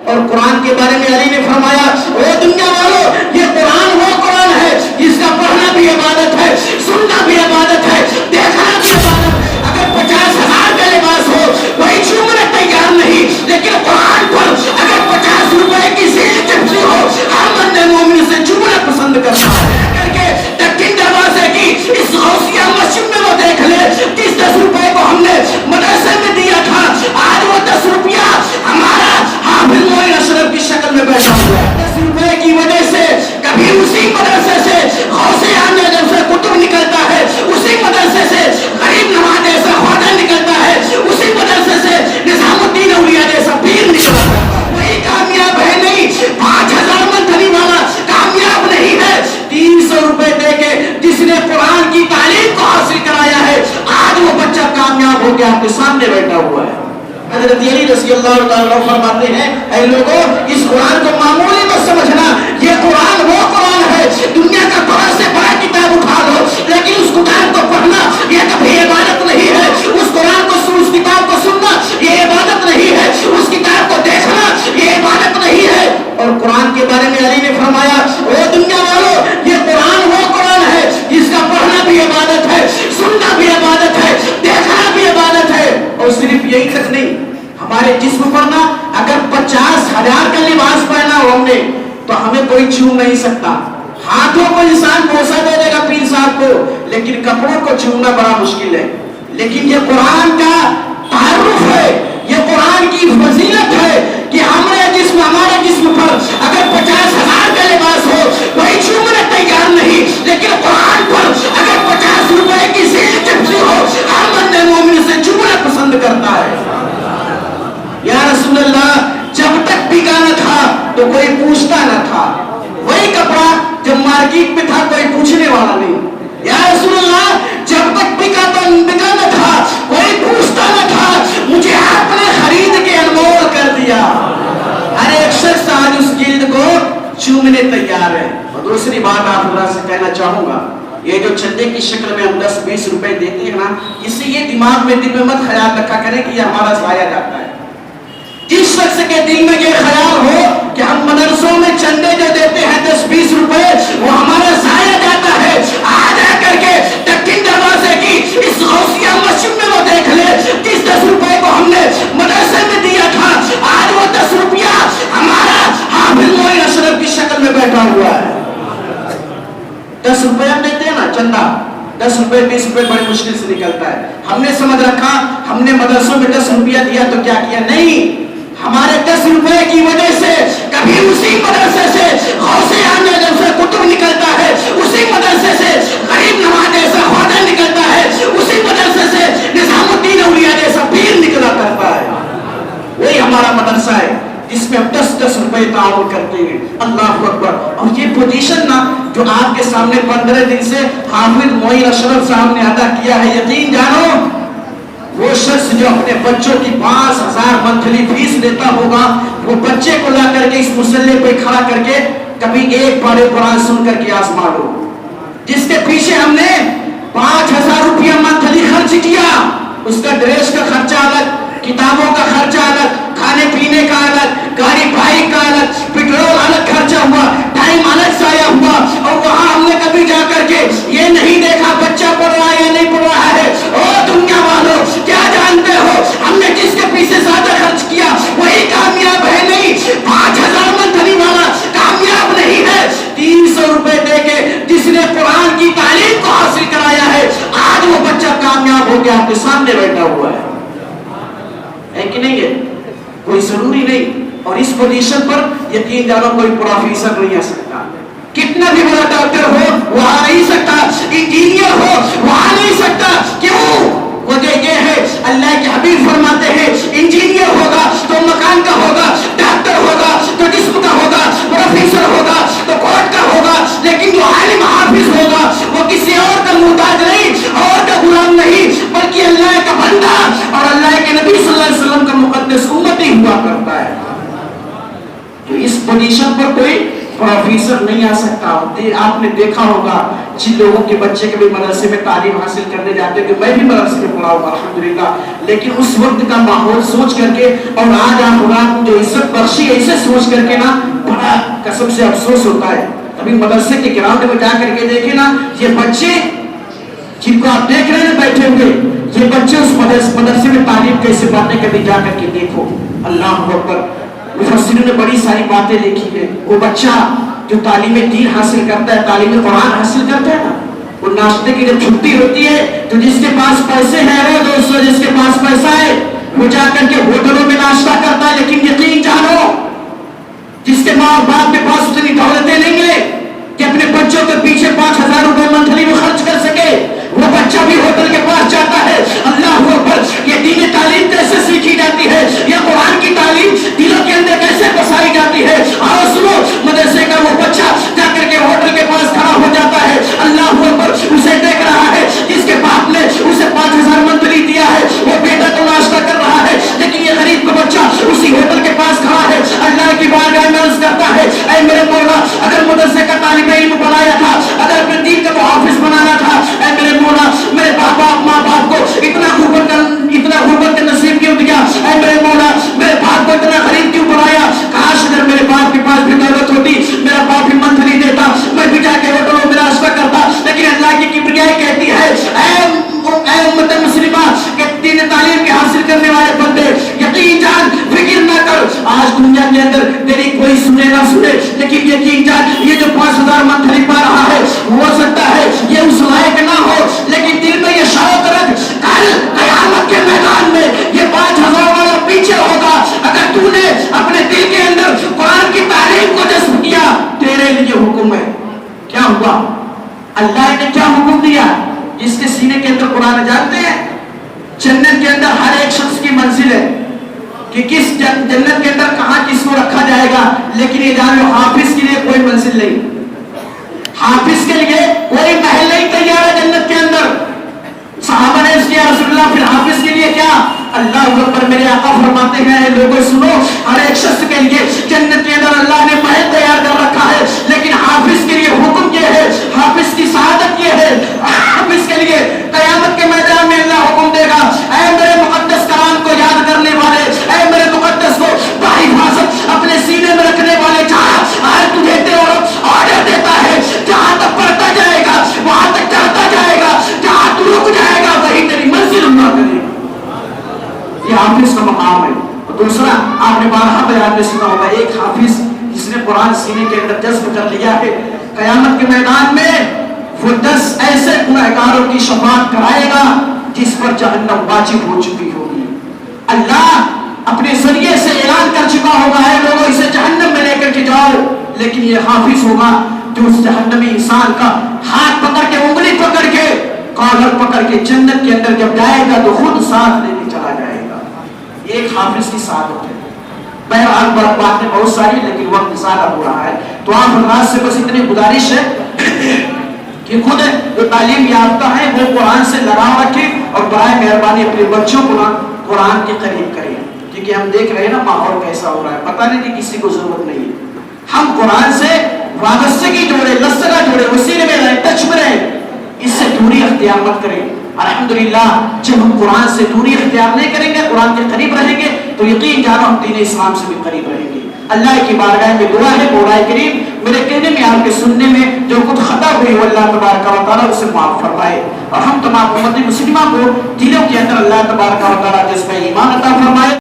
اور قرآن کے بارے میں علی نے فرمایا اے دنیا والوں یہ قرآن وہ قرآن ہے جس کا پڑھنا بھی عبادت ہے، سننا بھی عبادت ہے، دیکھنا بھی عبادت ہے۔ اگر 50,000 کا لباس ہو کوئی چومنے تیار نہیں، لیکن قرآن پر اگر 50 روپے کی زیل چپسی ہو ہر بندے مومن سے چومنا پسند کرتا ہے۔ کر کے دکن دروازے کی اس غوثیہ مسجد میں وہ دیکھ لے 10 روپے کو ہم نے مدرسے میں دیا تھا، آج وہ 10 روپیہ ہمارا حافظ موین اشرف کی شکل میں بیٹھا ہوا ہے۔ 10 روپے کی وجہ سے کبھی اسی مدرسے سے غوث اعظم جیسا کتب نکلتا ہے، اسی مدرسے سے غریب نواز جیسا خواجہ نکلتا ہے، اسی مدرسے سے نظام الدین اولیاء جیسا پیر نکلتا ہے۔ وہی کامیاب ہے نہیں، 5,000 منتھلی والا کامیاب نہیں ہے، 300 روپے دے کے جس نے قرآن کی تعلیم کو حاصل کرایا ہے آج وہ بچہ کامیاب ہو کے آپ کے سامنے بیٹھا ہوا ہے۔ حضرت علی رضی اللہ تعالیٰ فرماتے ہیں اے لوگوں اس قرآن کو معمولی مت سمجھنا، یہ قرآن وہ قرآن ہے دنیا کا بڑا سے بڑا کتاب اٹھا لو لیکن اس کتاب کو پڑھنا یہ کبھی عبادت نہیں ہے، اس قرآن کو اس کتاب کو سننا یہ عبادت نہیں ہے، اس کتاب کو دیکھنا یہ عبادت نہیں ہے۔ اور قرآن کے بارے میں علی نے فرمایا اے دنیا والوں یہ قرآن وہ قرآن ہے جس کا پڑھنا بھی عبادت ہے، سننا بھی عبادت ہے، دیکھنا بھی عبادت ہے۔ اور صرف یہی تک نہیں، ہمارے جسم پر نا اگر 50,000 کا لباس پہنا ہو ہم نے تو ہمیں کوئی چھو نہیں سکتا، ہاتھوں کو انسان بوسہ دے دے گا پیر صاحب کو لیکن کپڑوں کو چھونا بڑا مشکل ہے۔ لیکن یہ قرآن کا تعارف ہے، یہ قرآن کی فضیلت ہے کہ ہمارے جسم پر اگر 50,000 کا لباس ہو کوئی چھونے تیار نہیں، لیکن قرآن پر اگر 50 روپے کی زیل چپسی ہو ہر بندے مومن سے چھونا پسند کرتا ہے۔ یا رسول اللہ جب تک بکا نہ تھا تو کوئی پوچھتا نہ تھا، وہی کپڑا جب مارکیٹ میں تھا کوئی پوچھنے والا نہیں۔ یا رسول اللہ جب تک بکا نہ تھا کوئی پوچھتا نہ تھا، مجھے آپ نے خرید کے انمول کر دیا۔ ہر ایک شخص آج اس جلد کو چومنے تیار ہے۔ اور دوسری بات آپ اللہ سے کہنا چاہوں گا، یہ جو چندے کی شکل میں ہم 10-20 روپے دیتے ہیں نا، اس سے یہ دماغ میں دل میں مت خیال رکھا کریں کہ یہ ہمارا ضائع جاتا ہے۔ جس شخص کے دل میں یہ خیال ہو کہ ہم مدرسوں میں چندے جو دیتے ہیں 10-20 روپے وہ ہمارا ضائع جاتا ہے، آ جا کر کے دکن دروازے کی اس غوثیہ مسجد میں وہ دیکھ لے 10 روپے کو ہم نے مدرسے میں دیا تھا، آج وہ 10 روپیہ ہمارا حافظ موین اشرف کی شکل میں بیٹھا ہوا ہے۔ 10 روپے ہم دیتے ہیں نا چندہ، 10 روپے 20 روپے بڑی مشکل سے نکلتا ہے۔ ہم نے سمجھ رکھا ہم نے مدرسوں میں 10 روپیہ دیا تو کیا کیا، نہیں، ہمارے 10 روپے کی وجہ سے کبھی اسی مدرسے سے غوث اعظم جیسا کتب نکلتا ہے، اسی مدرسے سے غریب نواز جیسا خواجہ نکلتا ہے، اسی مدرسے سے نظام الدین اولیاء جیسا پیر نکلا کرتا ہے۔ وہی ہمارا مدرسہ ہے جس میں ہم 10 روپے تعاون کرتے ہیں۔ اللہ اکبر۔ اور یہ پوزیشن نا جو آپ کے سامنے 15 دن سے حافظ موین اشرف صاحب نے ادا کیا ہے، یقین جانو وہ شخص جو اپنے بچوں کی 5,000 منتھلی فیس لیتا ہوگا وہ بچے کو لا کر کے اس مسلح پہ کھڑا کر کے کبھی ایک پارے قرآن سن کر کے آزما لو، جس کے پیچھے ہم نے 5,000 روپیہ منتھلی خرچ کیا، اس کا ڈریس کا خرچہ الگ، کتابوں کا خرچہ الگ، کھانے پینے کا الگ، گاڑی بائک کا الگ، پیٹرول الگ خرچہ ہوا، ٹائم الگ ضائع ہوا، اور وہاں ہم نے کبھی جا کر کے یہ نہیں دیکھا بچہ پڑھ رہا ہے یا نہیں پڑھ رہا ہے۔ او دنیا والوں کیا جانتے ہو ہم نے جس کے پیچھے زیادہ خرچ کیا وہی کامیاب ہے نہیں، 5,000 منتھلی والا کامیاب نہیں ہے، 300 روپے دے کے جس نے قرآن کی تعلیم کو حاصل کرایا ہے آج وہ بچہ کامیاب ہو کے آپ کے سامنے بیٹھا ہوا ہے کہ نہیں ہے؟ کوئی ضروری نہیں۔ اور اس پوزیشن پر یقین جانو کوئی پروفیسر نہیں آ سکتا، کتنا بھی بڑا ڈاکٹر ہو وہ آ نہیں سکتا، انجینئر ہو وہ آ نہیں سکتا۔ کیوں؟ وجہ یہ ہے اللہ کے حبیب فرماتے ہیں انجینئر ہوگا تو مکان کا ہوگا، ڈاکٹر ہوگا تو جسم کا ہوگا، پروفیسر ہوگا تو کوٹ کا ہوگا، لیکن جو عالم حافظ ہوگا وہ کسی اور کا محتاج نہیں، اور کا غلام نہیں، بلکہ اللہ کا بندہ اور اللہ کے نبی صلی اللہ علیہ وسلم کا مقدس امتی ہوا کرتا ہے۔ تو اس پوزیشن پر کوئی प्रोफेसर नहीं आ सकता। आपने देखा होगा जिन लोगों के बच्चे कभी मदरसे में तालीम हासिल करने जाते हैं, मैं भी मदरसे में पढ़ा हूँ अल्हम्दुलिल्लाह, लेकिन उस वक्त का माहौल सोच करके और आज आप खुदा जो इज्जत बख्शी है इसे सोच करके ना बड़ा कसम से अफसोस होता है। अभी मदरसे के ग्राउंड में जा करके देखे ना, ये बच्चे जिनको आप देख रहे हैं बैठे हुए, ये बच्चे उस मदरसे में तालीम कैसे पाते, कभी जा करके देखो। अल्लाह अकबर। मुफस्सिरों ने बड़ी सारी बातें लिखी है। वो बच्चा जो तालीम दीन हासिल करता है, तालीम कुरान हासिल करता है ना, वो नाश्ते की जब छुट्टी होती है तो जिसके पास पैसे हैं वो दोस्तों, जिसके पास पैसा है वो जाकर के होटलों में नाश्ता करता है। लेकिन यकीन जानो, जिसके माँ बाप के पास उतनी दौलतें नहीं है कि अपने बच्चों के पीछे 5,000 रुपए मंथली में खर्च कर सके, वो बच्चा भी होटल के पास जाता है। अल्लाह अकबर। ये दीन तालीम कैसे सीखी जाती है, ये कुरान की तालीम दिलों के अंदर कैसे बसाई जाती है। आओ सुनो, मदरसे का वो बच्चा जाकर के होटल के पास खड़ा हो जाता है। अल्लाह अकबर। उसे देख रहा है जिसके बाप ने उसे 5,000 मंथली दिया है, वो बेटा तो नाश्ता कर रहा है, लेकिन ये गरीब का बच्चा उसी होटल के पास खड़ा है। अल्लाह की बारगाह में अर्ज करता है, ऐ मेरे मौला, अगर मदरसे का तालिब इल्म बनाया था, अगर अपने दीन का हाफिज बनाना था, ऐ मेरे मौला, मेरे माँ बाप को इतना गुर्बत का नसीब क्यों दिया, ऐ मेरे मौला, मेरे बाप को इतना गरीब क्यों बनाया। काश अगर मेरे बाप के पास भी दौलत होती, मेरा बाप भी मंथली देता, मैं भी जाके होटलों में नाश्ता करता। लेकिन अल्लाह की किबरियाई कहती है, ऐ उम्मत मुस्लिमा के दीन तालीम के हासिल करने वाले बंदे, यकीन जान, फिक्र ना कर। आज दुनिया के अंदर तेरी कोई सुने ना सुने, लेकिन यकीन जान, ये जो 5,000 मंथली पा रहा है, हो सकता है ये उस लायक ना हो, लेकिन दिल में ये शौक रख, कल क़यामत के मैदान में ये 5,000 वाला पीछे होगा। अगर तूने अपने दिल के अंदर कुरान की तालीम को जज्ब किया, तेरे लिए हुक्म है। क्या हुआ? अल्लाह ने क्या हुक्म दिया? जिसके सीने के अंदर कुरान, जानते हैं जन्नत के अंदर हर एक शख्स की मंजिल है कि किस जन्नत के अंदर कहां किसको रखा जाएगा, लेकिन ये जान लो हाफिज के लिए कोई मंजिल नहीं, हाफिज के लिए कोई महल नहीं तैयार है जन्नत के अंदर। सहाबा ने किया रसूलुल्लाह, फिर हाफिज के लिए क्या? अल्लाह अकबर। मेरे आका फरमाते हैं, लोगों सुनो, हर एक शख्स के लिए जन्नत के अंदर अल्लाह ने महल तैयार कर रखा है, लेकिन हाफिज के लिए हुक्म ये है, हाफिज की शहादत ये है, हाफिज के लिए क़यामत के मैदान में अल्लाह हुक्म देगा, ऐ मेरे मुक़द्दस कलाम को याद करने वाले, ऐ मेरे मुक़द्दस को बाहिफाजत अपने सीने में रखने वाले, जहां आज तुझे ऑर्डर देता है, जहां तक पढ़ता जाएगा वहां तक चढ़ता जाएगा, जहां तू रुक जाएगा वही तेरी मंजिल हुआ करेगा। ये हाफिज का मकाम है। और दूसरा, आपने 12 बयान में सुना होगा, एक हाफिज जिसने कुरान सीने के अंदर जज्ब कर लिया है, क़यामत के मैदान में वो 10 ऐसे गुनहगारों की शफाअत कराएगा जिस पर जहन्नम वाजिब हो चुकी होगी। अल्लाह अपने जरिए से ऐलान कर चुका होगा, है लोगों इसे जहन्नम में लेकर के जाओ, लेकिन ये हाफिज होगा जो उस जहन्नमी इंसान का हाथ पकड़ के, उंगली पकड़ के, कॉलर पकड़ के जन्नत के अंदर जब जाएगा तो खुद साथ लेने चला जाएगा। ये एक हाफिज की सादत है। बहरहाल बातें बहुत सारी, लेकिन वक्त ज़्यादा हो रहा है, तो आप हजरात से बस इतनी गुजारिश है कि खुद जो तालीम याफ्ता है वो कुरान से लगाव रखें और बराए मेहरबानी अपने बच्चों को ना कुरान के करीब करें, क्योंकि हम देख रहे हैं ना माहौल कैसा हो रहा है, पता नहीं कि किसी को जरूरत नहीं है। हम कुरान से वाबस्तगी जोड़े, लसगा जोड़े, वसीले में रहे, टच में रहे, इससे दूरी अख्तियार मत करें। अल्हम्दुलिल्लाह, जब हम कुरान से दूरी अख्तियार नहीं करेंगे, कुरान के करीब रहेंगे, तो यकीन जानो हम दीन इस्लाम से भी करीब रहेंगे। अल्लाह की बारगाह में दुआ है, मौला करीम मेरे कहने में, आपके सुनने में जो कुछ खता हुई वो अल्लाह तबारक व तआला उसे माफ फरमाए, और हम तमाम उम्मत मुस्लिमा को दिलों के अंदर अल्लाह तबारक व तआला जिसमें ईमान अता फरमाए।